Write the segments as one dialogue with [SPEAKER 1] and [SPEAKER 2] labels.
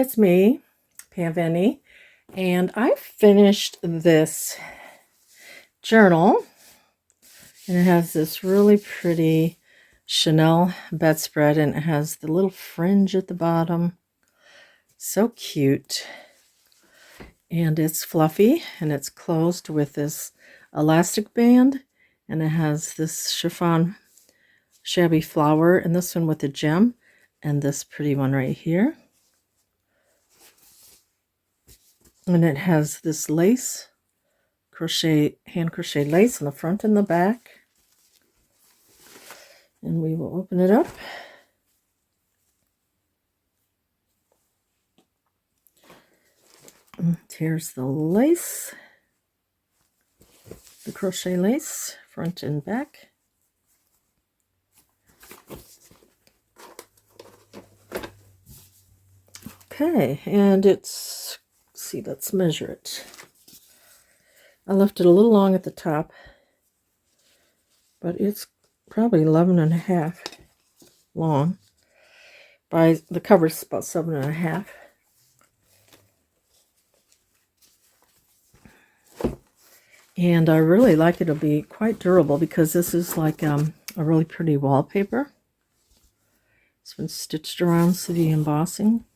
[SPEAKER 1] Hi, it's me, Paveni, and I finished this journal, and it has this really pretty Chanel bedspread, and it has the little fringe at the bottom. So cute. And it's fluffy, and it's closed with this elastic band, and it has this chiffon shabby flower, and this one with a gem, and this pretty one right here. And it has this lace, hand crochet lace on the front and the back. And we will open it up. And here's the lace, the crochet lace, front and back. Okay, and it's, see, let's measure it. I left it a little long at the top, but it's probably 11.5 long. By the cover's about 7.5. And I really like it. It'll be quite durable because this is like a really pretty wallpaper. It's been stitched around to the embossing.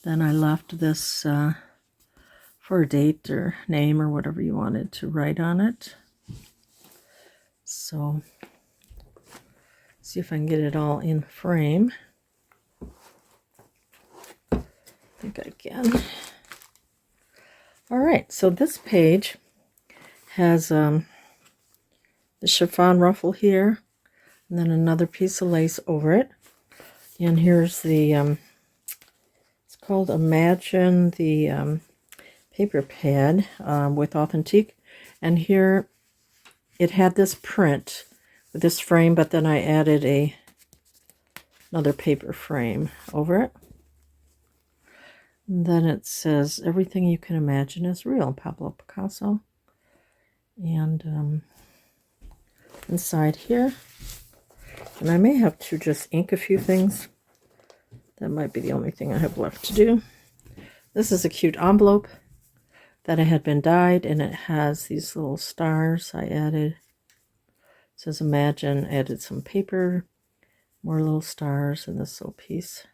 [SPEAKER 1] Then I left this for a date or name or whatever you wanted to write on it. So, see if I can get it all in frame. I think I can. All right, so this page has the chiffon ruffle here, and then another piece of lace over it. And here's the, it's called Imagine, the paper pad with Authentique. And here it had this print with this frame, but then I added another paper frame over it. And then it says, everything you can imagine is real, Pablo Picasso. And inside here, and I may have to just ink a few things. That might be the only thing I have left to do. This is a cute envelope that had been dyed, and it has these little stars I added. It says Imagine, added some paper, more little stars, and this little piece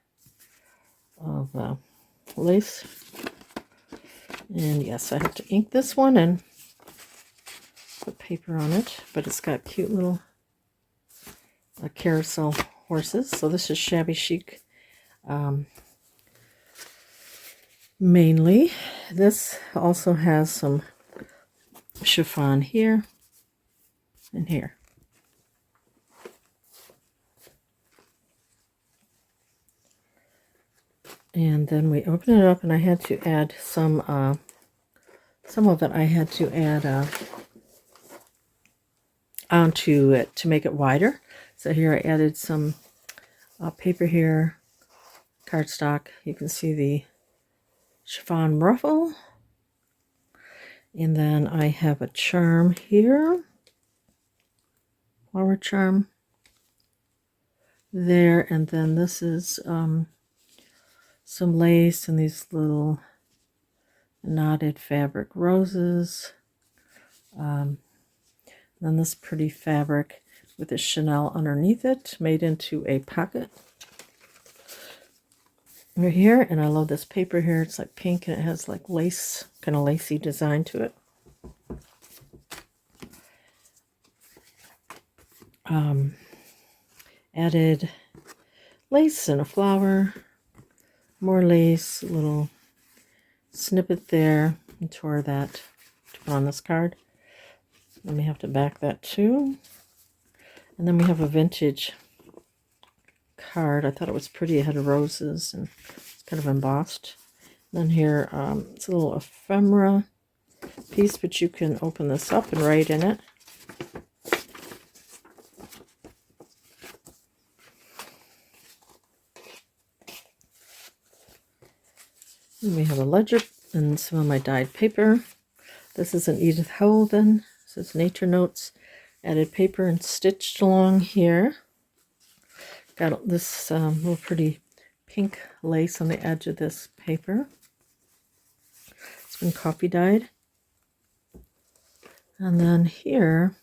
[SPEAKER 1] of lace. And yes, I have to ink this one and put paper on it, but it's got cute little carousel horses. So this is Shabby Chic mainly. This also has some chiffon here and here. And then we open it up, and I had to add some of it I had to add onto it to make it wider. So here I added some paper here, cardstock. You can see the chiffon ruffle. And then I have a charm here, flower charm there. And then this is some lace and these little knotted fabric roses. Then this pretty fabric with a Chanel underneath it, made into a pocket right here. And I love this paper here. It's like pink, and it has like lace, kind of lacy design to it. Added lace and a flower, more lace, a little snippet there, and tore that to put on this card. Then we have to back that too. And then we have a vintage card. I thought it was pretty. It had roses and it's kind of embossed. And then here, it's a little ephemera piece, but you can open this up and write in it. And we have a ledger and some of my dyed paper. This is an Edith Holden. This is Nature Notes. Added paper and stitched along here. Got this little pretty pink lace on the edge of this paper. It's been coffee dyed. And then here,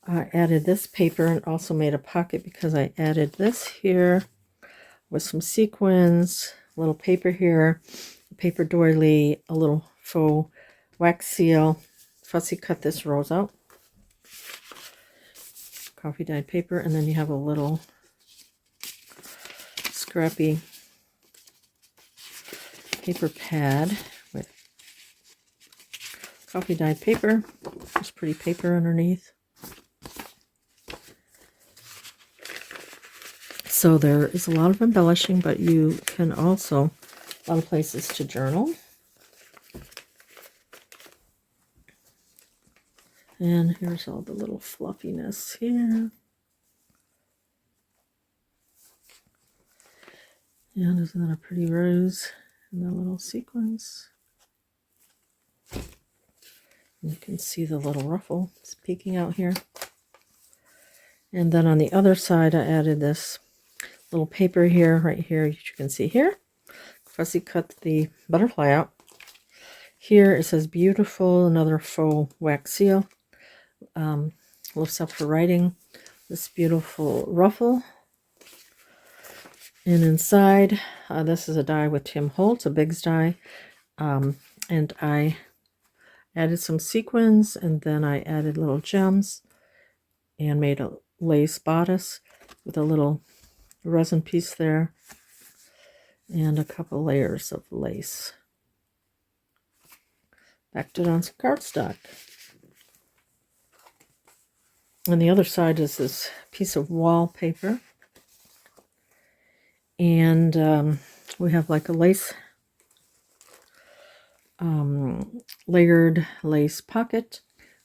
[SPEAKER 1] I added this paper and also made a pocket because I added this here with some sequins, a little paper here, a paper doily, a little faux wax seal. Fussy cut this rose out. Coffee dyed paper, and then you have a little scrappy paper pad with coffee dyed paper. There's pretty paper underneath. So there is a lot of embellishing, but you can also, a lot of places to journal. And here's all the little fluffiness here. And isn't that a pretty rose and the little sequins? And you can see the little ruffle. It's peeking out here. And then on the other side, I added this little paper here, right here, you can see here. Fussy cut the butterfly out. Here it says beautiful, another faux wax seal. Lifts up for writing. This beautiful ruffle. And inside, this is a die with Tim Holtz, a Biggs die. And I added some sequins, and then I added little gems and made a lace bodice with a little resin piece there and a couple layers of lace. Backed it on some cardstock. On the other side is this piece of wallpaper. And we have like a lace, layered lace pocket.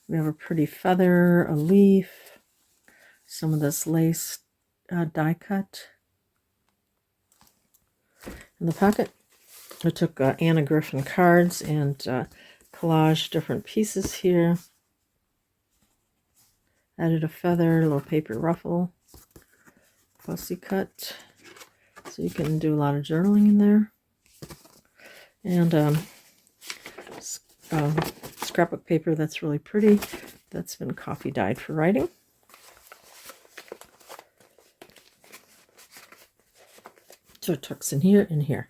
[SPEAKER 1] We have a pretty feather, a leaf, some of this lace die cut. In the pocket, I took Anna Griffin cards and collaged different pieces here. Added a feather, a little paper ruffle, fussy cut, so you can do a lot of journaling in there. And scrapbook paper that's really pretty. That's been coffee dyed for writing. So it tucks in here and here.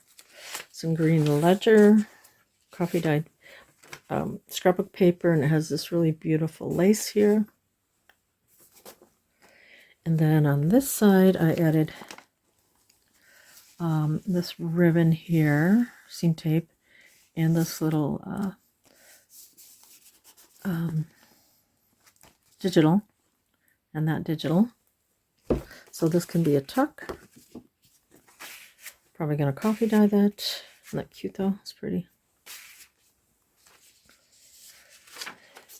[SPEAKER 1] Some green ledger, coffee dyed scrapbook paper, and it has this really beautiful lace here. And then on this side, I added this ribbon here, seam tape, and this little digital, and that digital. So this can be a tuck. Probably going to coffee dye that. Isn't that cute though? It's pretty.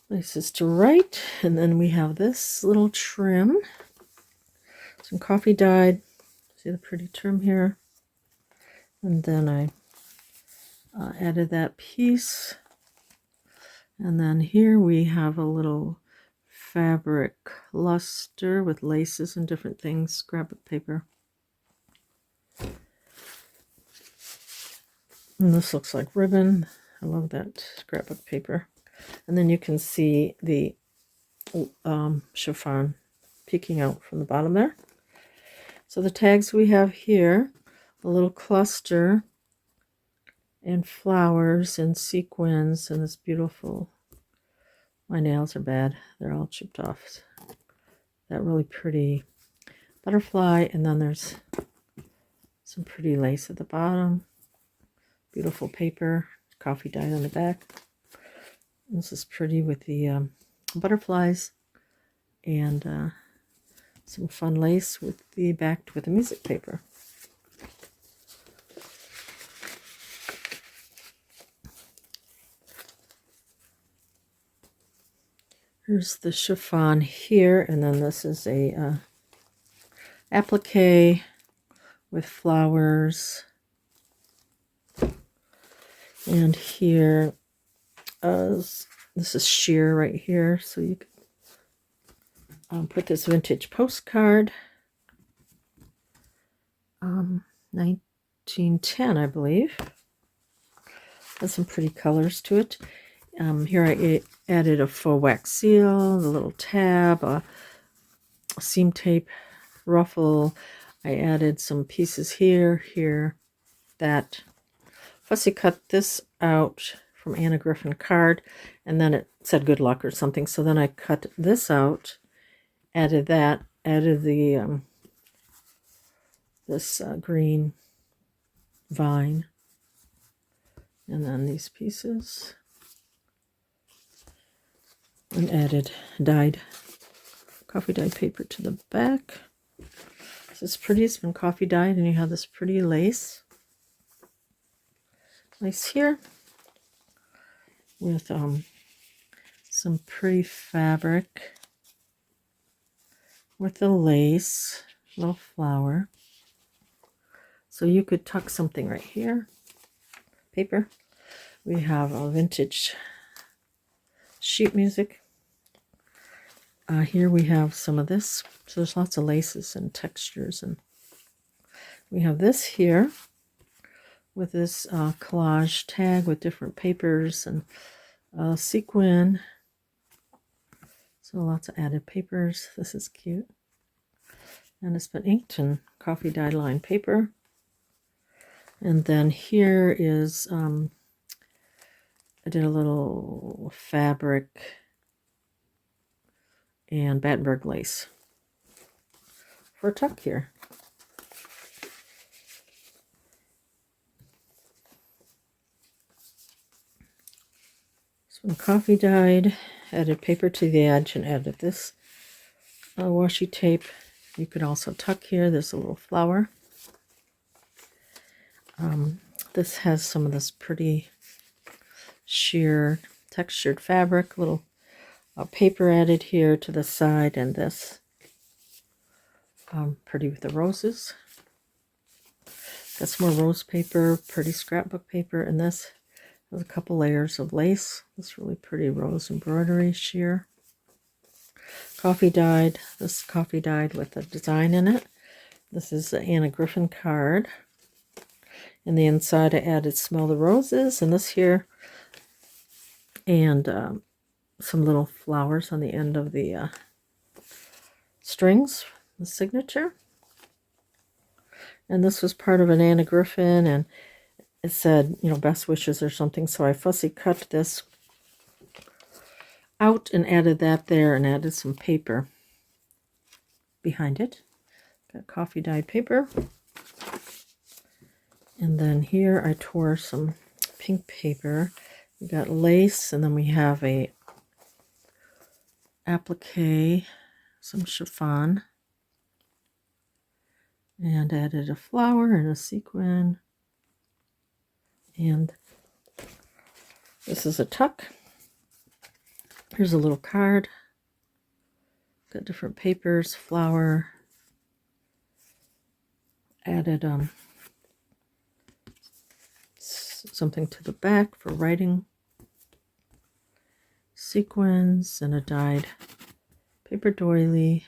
[SPEAKER 1] Places to write. And then we have this little trim. Some coffee dyed. See the pretty trim here. And then I added that piece. And then here we have a little fabric luster with laces and different things. Scrapbook paper. And this looks like ribbon. I love that scrapbook paper. And then you can see the chiffon peeking out from the bottom there. So the tags we have here, a little cluster and flowers and sequins and this beautiful, my nails are bad, they're all chipped off. That really pretty butterfly, and then there's some pretty lace at the bottom. Beautiful paper, coffee dyed on the back. This is pretty with the butterflies and some fun lace with the backed with the music paper. Here's the chiffon here, and then this is a applique with flowers. And here, this is sheer right here, so you can put this vintage postcard. And 1910, I believe. Has some pretty colors to it. Here I added a faux wax seal, the little tab, a seam tape ruffle. I added some pieces here, that. Fussy cut this out from Anna Griffin card, and then it said good luck or something. So then I cut this out, added that, added the this green vine, and then these pieces, and added coffee dyed paper to the back. This is pretty. It's been coffee dyed, and you have this pretty lace here with some pretty fabric with the lace, little flower. So you could tuck something right here. Paper. We have a vintage sheet music. Here we have some of this. So there's lots of laces and textures, and we have this here with this collage tag with different papers and sequin. So lots of added papers. This is cute. And it's been inked in coffee dyed lined paper. And then here is, I did a little fabric and Battenberg lace for a tuck here. Some coffee dyed, added paper to the edge, and added this washi tape. You could also tuck here. There's a little flower. This has some of this pretty sheer textured fabric, little paper added here to the side, and this pretty with the roses. Got some more rose paper, pretty scrapbook paper, and this has a couple layers of lace. This really pretty rose embroidery sheer. Coffee dyed. This is coffee dyed with a design in it. This is the Anna Griffin card. In the inside I added Smell the Roses, and this here, and some little flowers on the end of the strings, the signature. And this was part of an Anna Griffin, and it said, you know, best wishes or something. So I fussy cut this out and added that there, and added some paper behind it. Got coffee dyed paper. And then here I tore some pink paper. We got lace, and then we have a applique, some chiffon, and added a flower and a sequin. And this is a tuck. Here's a little card. Got different papers, flower. Added something to the back for writing. Sequins and a dyed paper doily.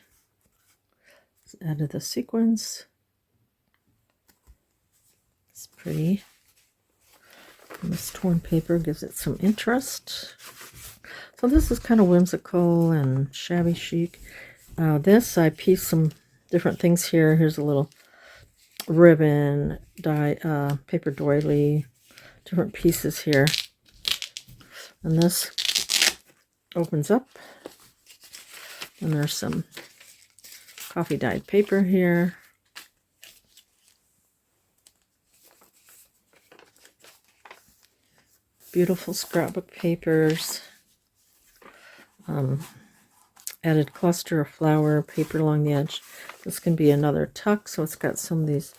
[SPEAKER 1] Added the sequins. It's pretty. And this torn paper gives it some interest. So this is kind of whimsical and shabby chic. This, I pieced some different things here. Here's a little ribbon, paper doily, different pieces here. And this opens up. And there's some coffee dyed paper here. Beautiful scrapbook papers. Added cluster of flower paper along the edge. This can be another tuck, so it's got some of these,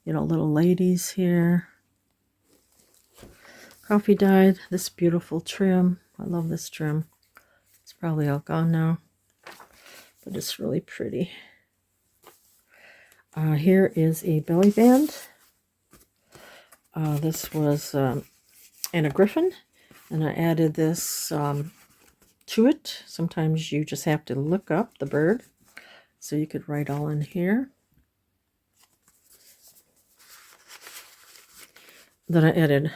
[SPEAKER 1] you know, little ladies here. Coffee dyed. This beautiful trim. I love this trim. It's probably all gone now, but it's really pretty. Here is a belly band. This was Anna Griffin, and I added this to it. Sometimes you just have to look up the bird, so you could write all in here. Then I added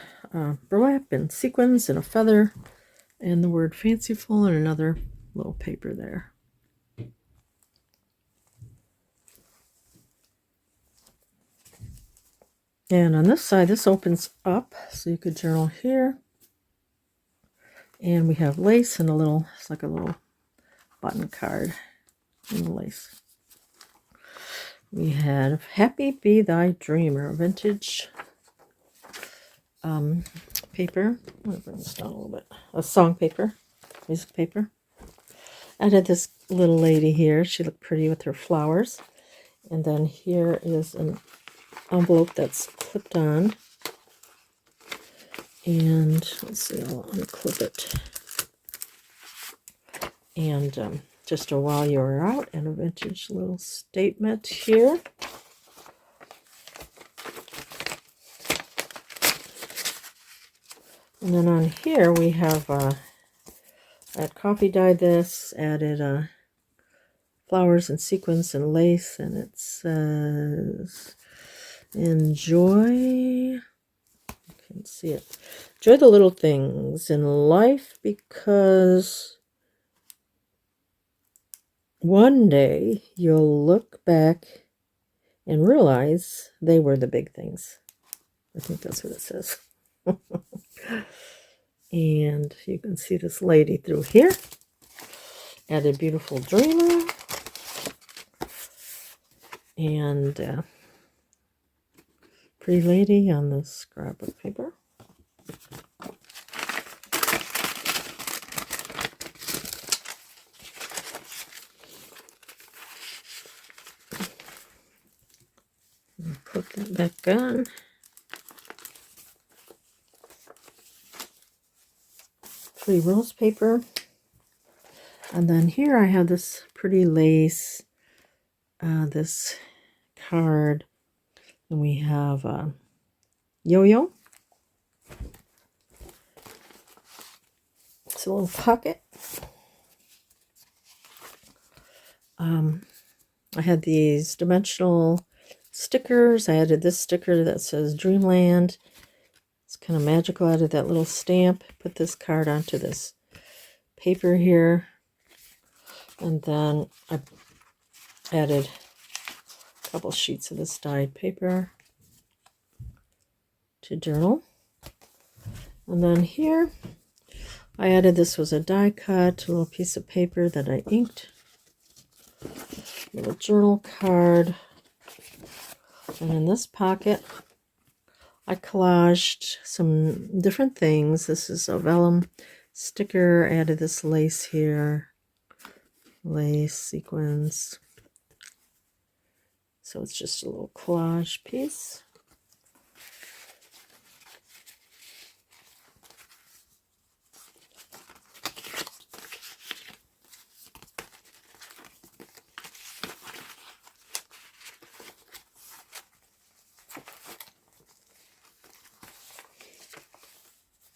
[SPEAKER 1] burlap and sequins and a feather and the word fanciful and another little paper there. And on this side, this opens up, so you could journal here. And we have lace and it's like a little button card in the lace. We have Happy Be Thy Dreamer, vintage paper. I'm going to bring this down a little bit. A song paper, music paper. I had this little lady here. She looked pretty with her flowers. And then here is an envelope that's clipped on. And let's see, I'll unclip it. And just a while you were out, and a vintage little statement here. And then on here we have, I had coffee dyed this, added flowers and sequins and lace, and it says, enjoy, you can see it, enjoy the little things in life, because one day you'll look back and realize they were the big things. I think that's what it says. And you can see this lady through here. Added beautiful dreamer. And pretty lady on this scrapbook paper. Put that back on. Pretty rose paper. And then here I have this pretty lace, this card, and we have yo-yo. It's a little pocket. I had these dimensional stickers. I added this sticker that says Dreamland. It's kind of magical. I added that little stamp. Put this card onto this paper here. And then I added a couple sheets of this dyed paper to journal. And then here I added, this was a die cut, a little piece of paper that I inked. Little journal card. And in this pocket, I collaged some different things. This is a vellum sticker. I added this lace here. Lace sequins. So it's just a little collage piece.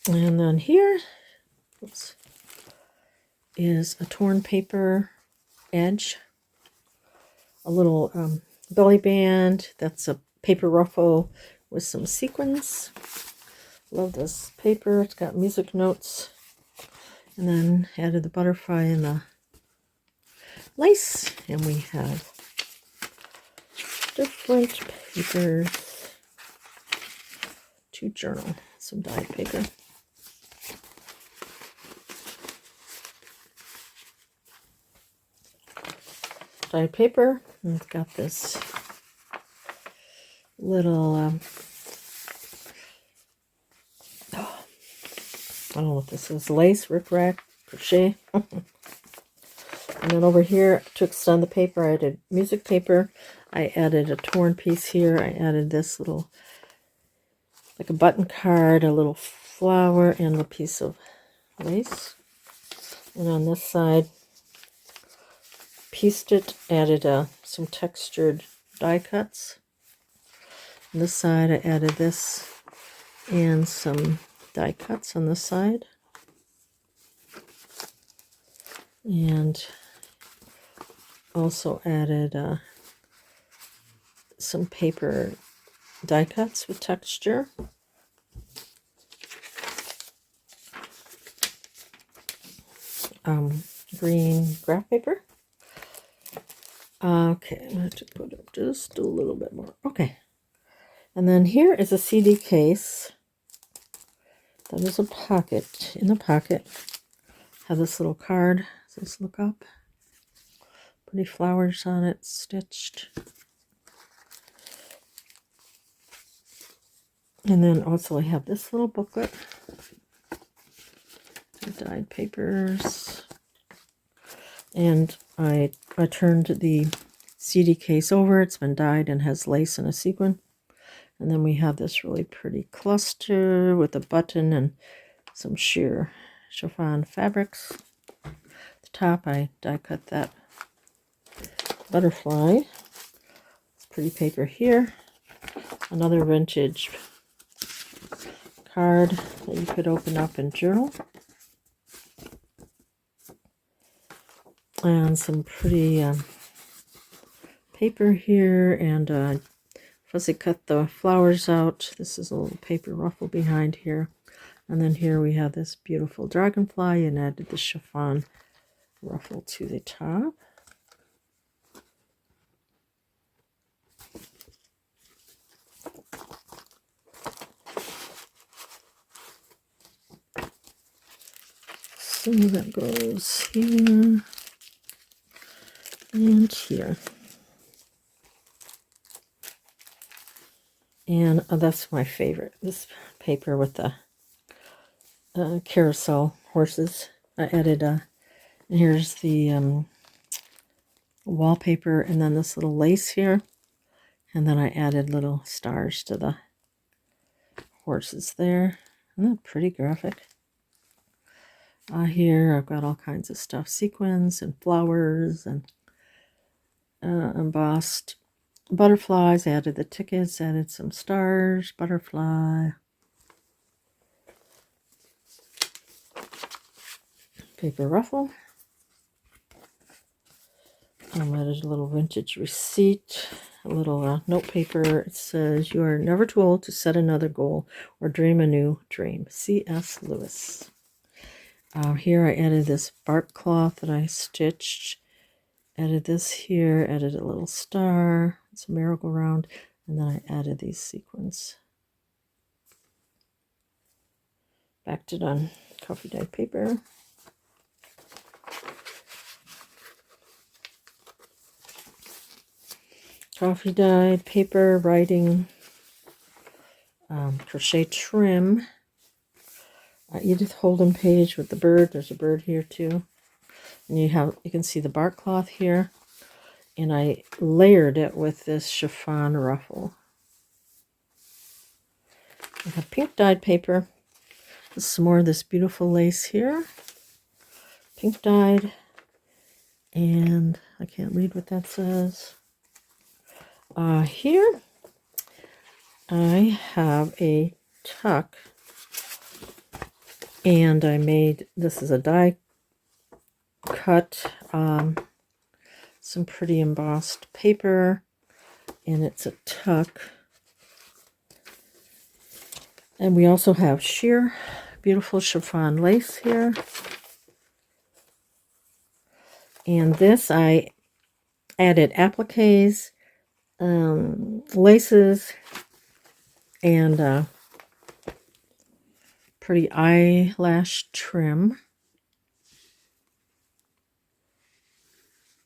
[SPEAKER 1] And then here is a torn paper edge, a little belly band. That's a paper ruffle with some sequins. Love this paper. It's got music notes. And then added the butterfly and the lace. And we have different papers to journal. Some dyed paper. Dyed paper, and it's got this little I don't know what this is, lace, rickrack, crochet. And then over here, to extend the paper, I added music paper. I added a torn piece here. I added this little, like a button card, a little flower, and a piece of lace. And on this side, pieced it, added some textured die cuts. On this side, I added this and some die cuts on this side. And also added some paper die cuts with texture. green graph paper. Okay, I'm going to put up just a little bit more. Okay. And then here is a CD case. That is a pocket. In the pocket, have this little card. It says look up. Pretty flowers on it, stitched. And then also I have this little booklet. Dyed papers. And I turned the CD case over. It's been dyed and has lace and a sequin. And then we have this really pretty cluster with a button and some sheer chiffon fabrics. At the top, I die cut that butterfly. It's pretty paper here. Another vintage card that you could open up and journal. And some pretty paper here, and fuzzy cut the flowers out. This is a little paper ruffle behind here. And then here we have this beautiful dragonfly and added the chiffon ruffle to the top. So that goes here and here. And that's my favorite, this paper with the carousel horses. I added, and here's the wallpaper, and then this little lace here. And then I added little stars to the horses there. Isn't that pretty graphic? Here I've got all kinds of stuff, sequins and flowers and embossed butterflies. Added the tickets, added some stars, butterfly, paper ruffle. Added a little vintage receipt, a little note paper. It says, "You are never too old to set another goal or dream a new dream." C.S. Lewis. Here I added this bark cloth that I stitched. Added this here, added a little star, some merry-go-round, and then I added these sequins. Backed it on coffee dyed paper. Coffee dyed paper, writing, crochet trim. Edith Holden page with the bird. There's a bird here too. And you can see the bark cloth here. And I layered it with this chiffon ruffle. I have pink dyed paper. Some more of this beautiful lace here. Pink dyed. And I can't read what that says. Here I have a tuck. And I made, this is a die cut, some pretty embossed paper, and it's a tuck. And we also have sheer, beautiful chiffon lace here. And this I added appliques, laces, and pretty eyelash trim.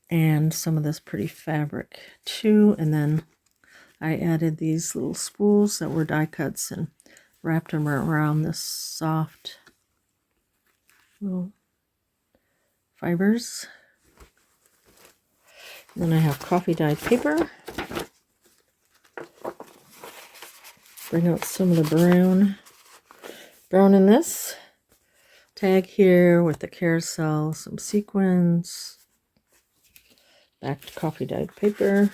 [SPEAKER 1] And some of this pretty fabric too. And then I added these little spools that were die cuts and wrapped them around this soft little fibers. And then I have coffee dyed paper. Bring out some of the brown in this. Tag here with the carousel, some sequins. Back to coffee dyed paper.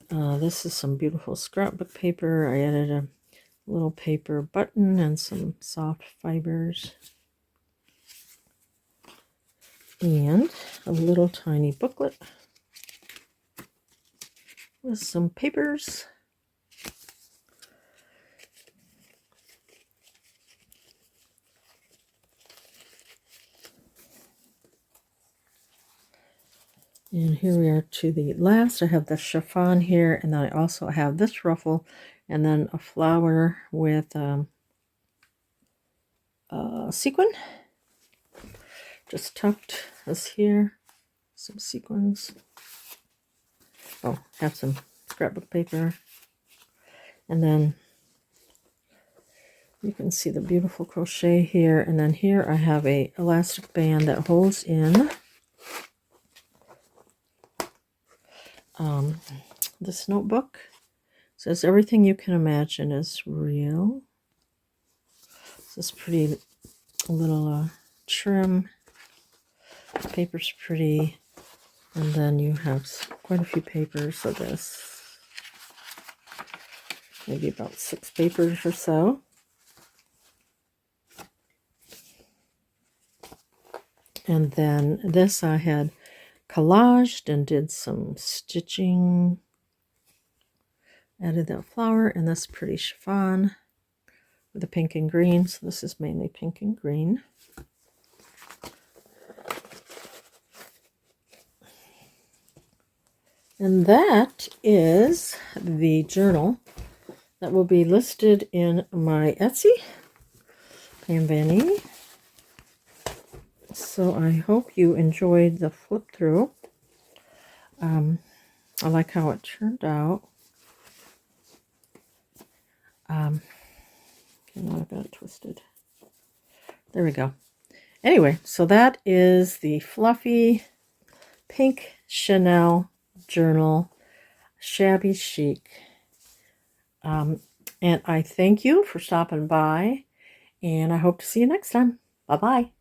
[SPEAKER 1] This is some beautiful scrapbook paper. I added a little paper button and some soft fibers. And a little tiny booklet with some papers. And here we are to the last. I have the chiffon here, and then I also have this ruffle, and then a flower with sequin. Just tucked this here, some sequins. Oh, have some scrapbook paper. And then you can see the beautiful crochet here. And then here I have a elastic band that holds in this notebook. It says everything you can imagine is real. This pretty little trim. The paper's pretty. And then you have quite a few papers of this. Maybe about 6 papers or so. And then this I had collaged and did some stitching. Added that flower and this pretty chiffon with the pink and green. So this is mainly pink and green. And that is the journal that will be listed in my Etsy, Pam Vanny. So I hope you enjoyed the flip through. I like how it turned out. Okay, now I've got it twisted. There we go. Anyway, so that is the fluffy pink Chanel journal, Shabby Chic. And I thank you for stopping by, and I hope to see you next time. Bye-bye.